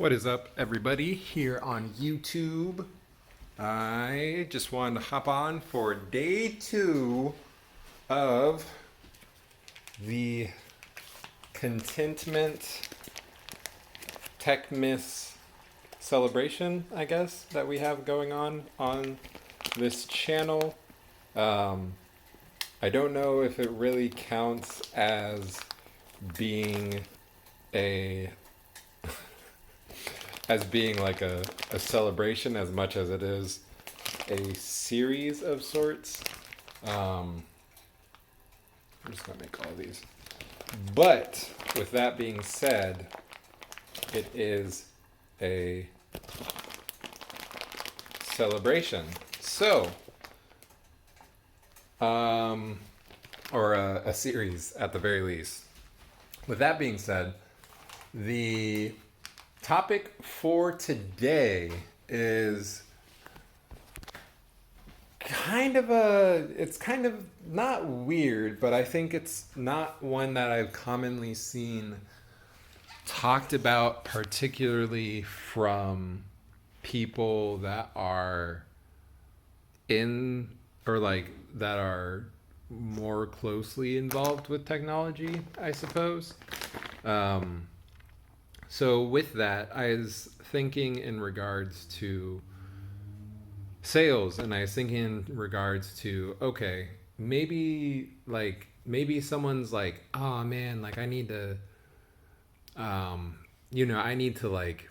What is up, everybody, here on YouTube? I just wanted to hop on for day 2 of the Contentment Techmas celebration, I guess, that we have going on this channel. I don't know if it really counts as being a like a celebration as much as it is a series of sorts. I'm just gonna make all these. But with that being said, it is a celebration. So, or a series at the very least. With that being said, the topic for today is it's kind of not weird, but I think it's not one that I've commonly seen talked about, particularly from people that are in or like that are more closely involved with technology, I suppose. So with that, I was thinking in regards to sales, and I was thinking in regards to, okay, maybe someone's like, oh man, like I need to, I need to like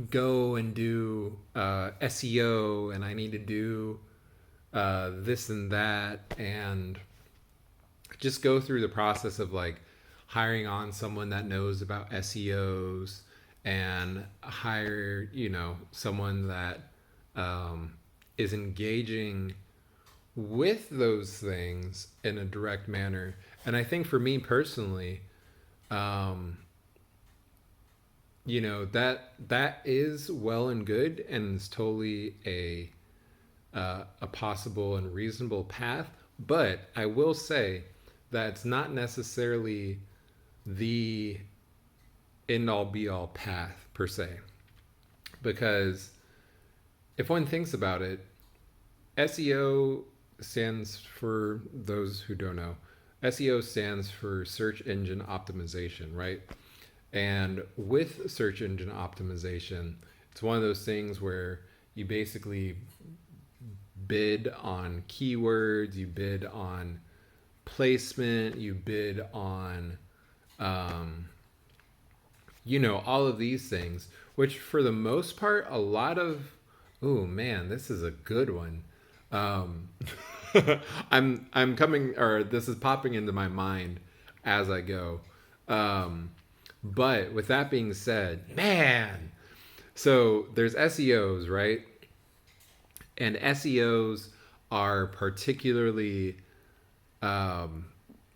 go and do SEO, and I need to do this and that, and just go through the process of like hiring on someone that knows about SEOs and hire, someone that is engaging with those things in a direct manner. And I think for me personally, that is well and good, and it's totally a possible and reasonable path. But I will say that it's not necessarily the end all be all path per se, because if one thinks about it, SEO stands, for those who don't know, SEO stands for search engine optimization, right? And with search engine optimization, it's one of those things where you basically bid on keywords, you bid on placement, you bid on all of these things, which for the most part, a lot of, oh man, this is a good one. I'm coming, or this is popping into my mind as I go. But with that being said, man, so there's SEOs, right? And SEOs are particularly,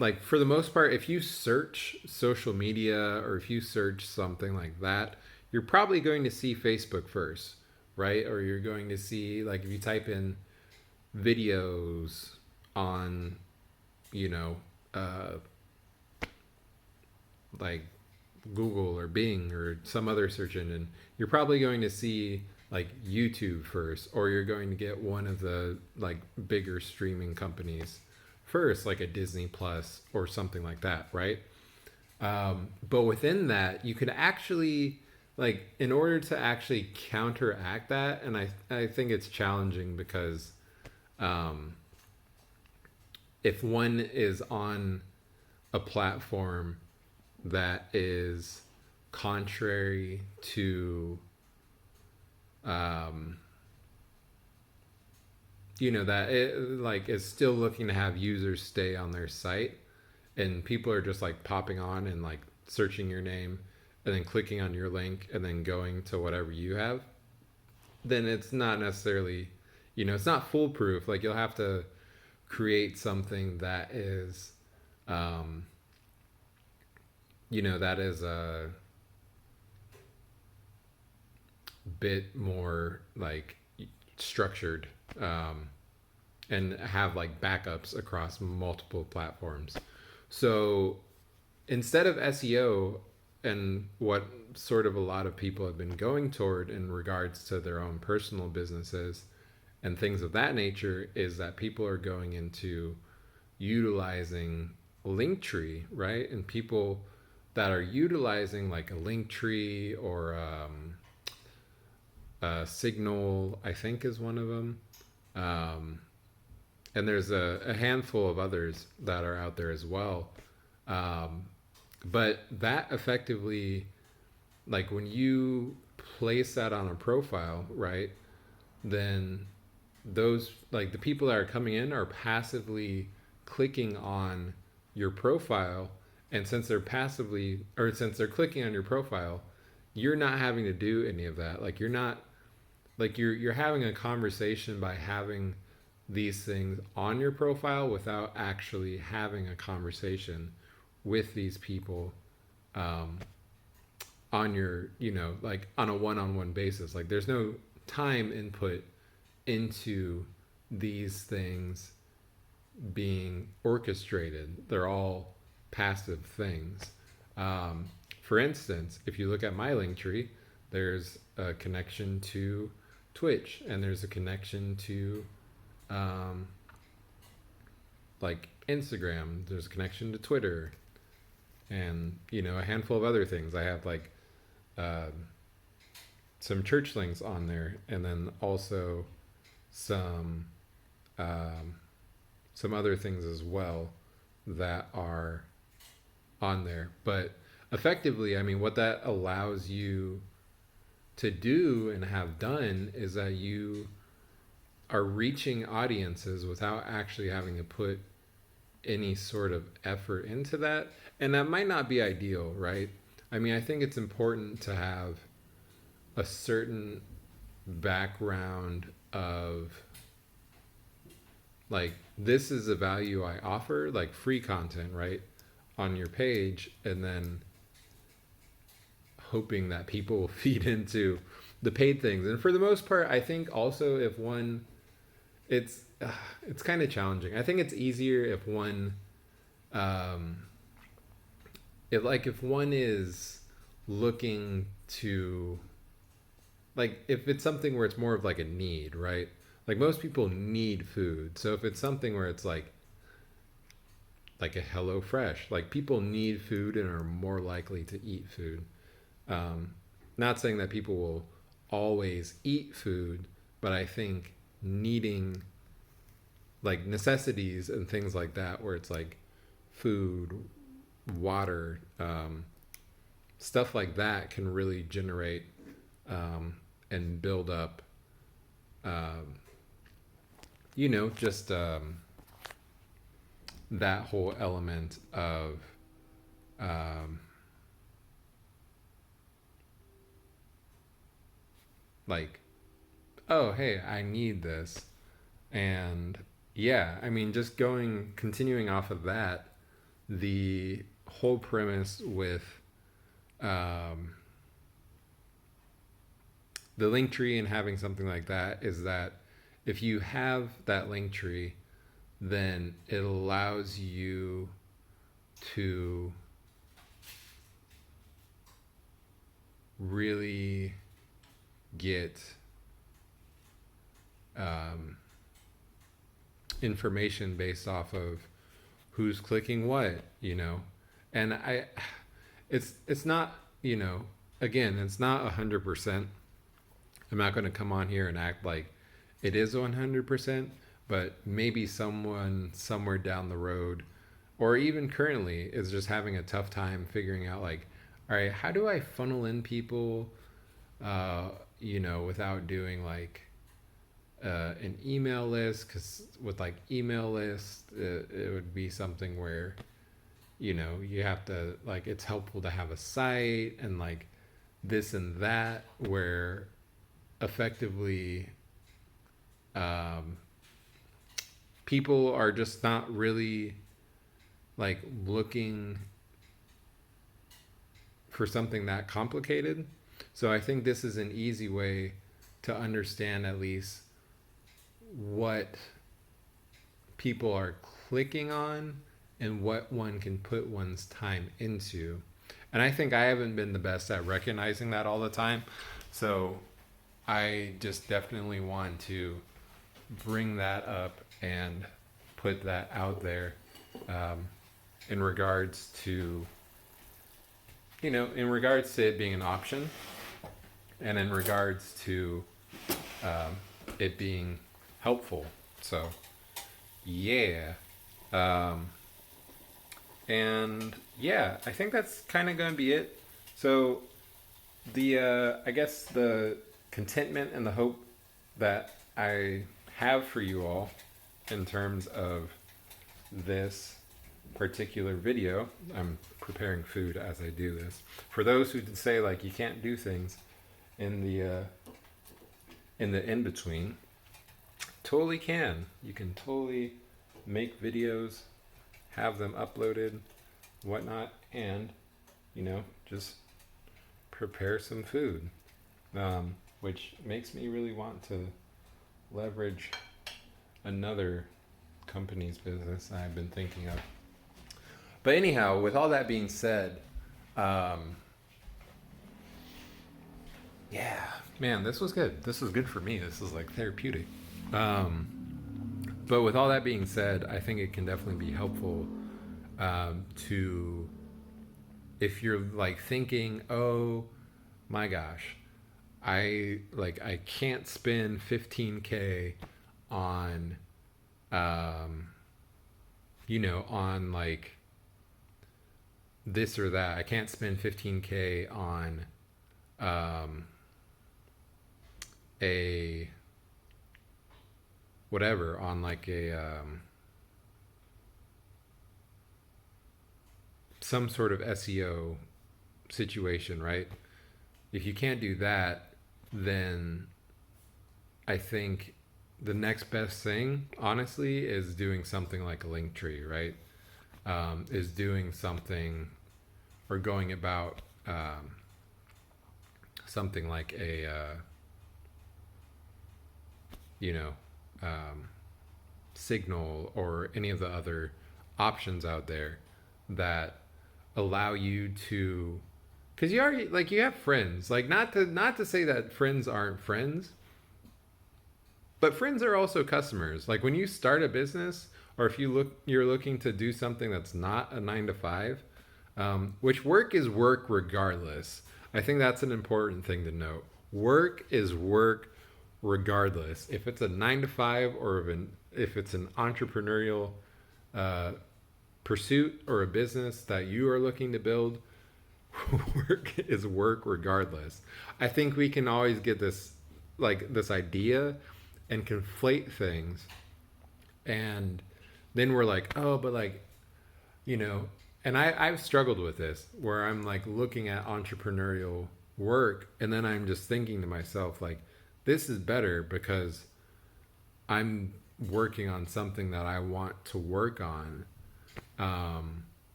like for the most part, if you search social media or if you search something like that, you're probably going to see Facebook first, right? Or you're going to see, like, if you type in videos on, like Google or Bing or some other search engine, you're probably going to see like YouTube first, or you're going to get one of the like bigger streaming companies first, like a Disney Plus or something like that, right? But within that, you could actually, like, in order to actually counteract that, and I think it's challenging because if one is on a platform that is contrary to that it like is still looking to have users stay on their site, and people are just like popping on and like searching your name and then clicking on your link and then going to whatever you have, then it's not necessarily, it's not foolproof. Like, you'll have to create something that is that is a bit more like structured, and have like backups across multiple platforms. So instead of SEO, and what sort of a lot of people have been going toward in regards to their own personal businesses and things of that nature is that people are going into utilizing Linktree, right? And people that are utilizing like a Linktree or Signal, I think is one of them. Um, and there's a handful of others that are out there as well. Um, but that effectively, like when you place that on a profile, right, then those, like the people that are coming in are passively clicking on your profile. And since they're passively, or since they're clicking on your profile, you're not having to do any of that. Like you're not, like you're having a conversation by having these things on your profile without actually having a conversation with these people um, on your, like on a one-on-one basis. Like there's no time input into these things being orchestrated. They're all passive things. Um, for instance, if you look at my link tree, there's a connection to Twitch and there's a connection to um, like Instagram. There's a connection to Twitter and, a handful of other things. I have like uh, some church links on there and then also some um, some other things as well that are on there. But effectively, I mean, what that allows you to do and have done is that you are reaching audiences without actually having to put any sort of effort into that. And that might not be ideal, right? I mean, I think it's important to have a certain background of like, this is a value I offer, like free content, right, on your page, and then hoping that people will feed into the paid things. And for the most part, I think also if one, it's kind of challenging. I think it's easier if one, if one is looking to, like if it's something where it's more of like a need, right? Like most people need food. So if it's something where it's like a Hello Fresh, like people need food and are more likely to eat food. Um, Not saying that people will always eat food, but I think needing like necessities and things like that, where it's like food, water, stuff like that can really generate and build up, um, just that whole element of um, like, oh, hey, I need this. And yeah, I mean, just continuing off of that, the whole premise with um, the link tree and having something like that is that if you have that link tree, then it allows you to really get information based off of who's clicking what. And it's not, again, it's not 100%. I'm not going to come on here and act like it is 100%, but maybe someone somewhere down the road or even currently is just having a tough time figuring out like, all right, how do I funnel in people, without doing like an email list? Because with like email lists, it would be something where, you have to, like, it's helpful to have a site and like this and that, where effectively people are just not really like looking for something that complicated. So I think this is an easy way to understand at least what people are clicking on and what one can put one's time into. And I think I haven't been the best at recognizing that all the time. So I just definitely want to bring that up and put that out there, in regards to, in regards to it being an option, and in regards to it being helpful. So, yeah. Um, and yeah, I think that's kind of going to be it. So, I guess the contentment and the hope that I have for you all in terms of this particular video. I'm preparing food as I do this. For those who say like you can't do things in the in between, totally can. You can totally make videos, have them uploaded, whatnot, and just prepare some food, which makes me really want to leverage another company's business I've been thinking of. But anyhow, with all that being said, yeah, man, this was good. This was good for me. This is like therapeutic. But with all that being said, I think it can definitely be helpful, to, if you're like thinking, oh my gosh, I can't spend 15K on, on like this or that. I can't spend 15K on a whatever, on like a some sort of SEO situation, right? If you can't do that, then I think the next best thing, honestly, is doing something like a Linktree, right? Is doing something, or going about something like a, Signal, or any of the other options out there that allow you to, because you already, like, you have friends, like, not to say that friends aren't friends, but friends are also customers. Like, when you start a business, or if you're looking to do something that's not a 9 to 5, which work is work regardless. I think that's an important thing to note. Work is work regardless. If it's a 9 to 5, or if it's an entrepreneurial pursuit, or a business that you are looking to build, work is work regardless. I think we can always get this idea and conflate things, and then we're like, oh, but like, and I've struggled with this, where I'm like looking at entrepreneurial work, and then I'm just thinking to myself, like, this is better because I'm working on something that I want to work on,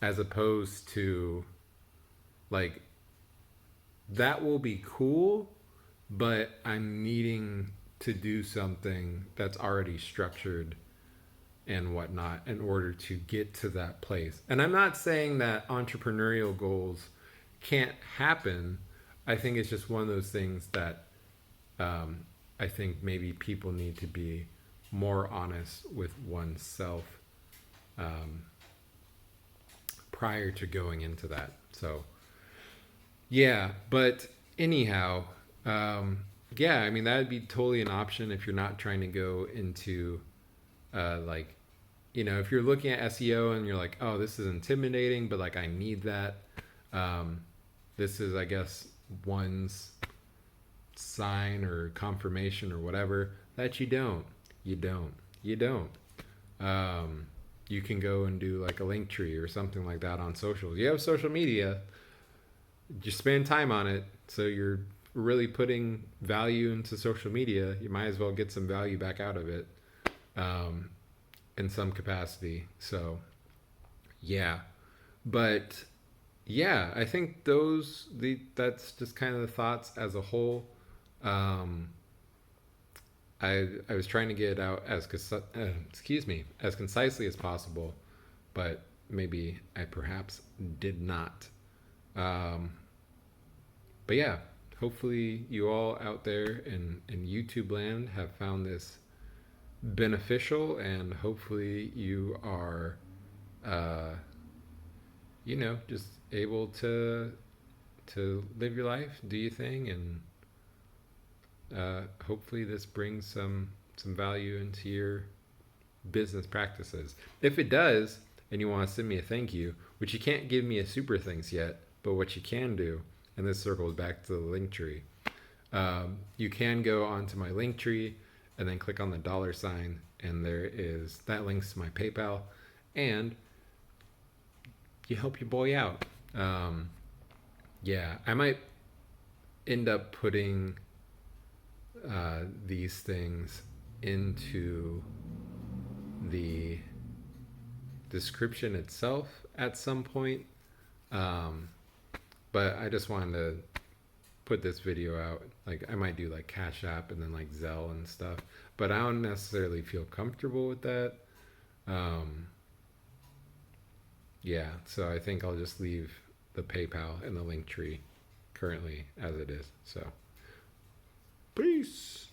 as opposed to, like, that will be cool, but I'm needing to do something that's already structured and whatnot in order to get to that place. And I'm not saying that entrepreneurial goals can't happen. I think it's just one of those things that, I think maybe people need to be more honest with oneself, prior to going into that. So yeah, but anyhow, yeah, I mean, that would be totally an option if you're not trying to go into, like, if you're looking at SEO and you're like, oh, this is intimidating, but like, I need that. This is, I guess, one's sign or confirmation or whatever that you don't. You can go and do like a Linktree or something like that on social. You have social media, just spend time on it. So you're really putting value into social media. You might as well get some value back out of it, in some capacity. So yeah, but yeah, I think that's just kind of the thoughts as a whole. I was trying to get it out as concisely as possible, but maybe I perhaps did not. But yeah, hopefully you all out there in YouTube land have found this beneficial, and hopefully you are, uh, just able to live your life, do your thing, and hopefully this brings some value into your business practices. If it does, and you want to send me a thank you, which you can't give me a super thanks yet, but what you can do, and this circles back to the link tree, you can go onto my link tree and then click on the $sign, and that links to my PayPal, and you help your boy out. Yeah, I might end up putting these things into the description itself at some point. But I just wanted to put this video out. Like, I might do like Cash App and then like Zelle and stuff, but I don't necessarily feel comfortable with that. Yeah, so I think I'll just leave the PayPal and the link tree currently as it is. So, peace.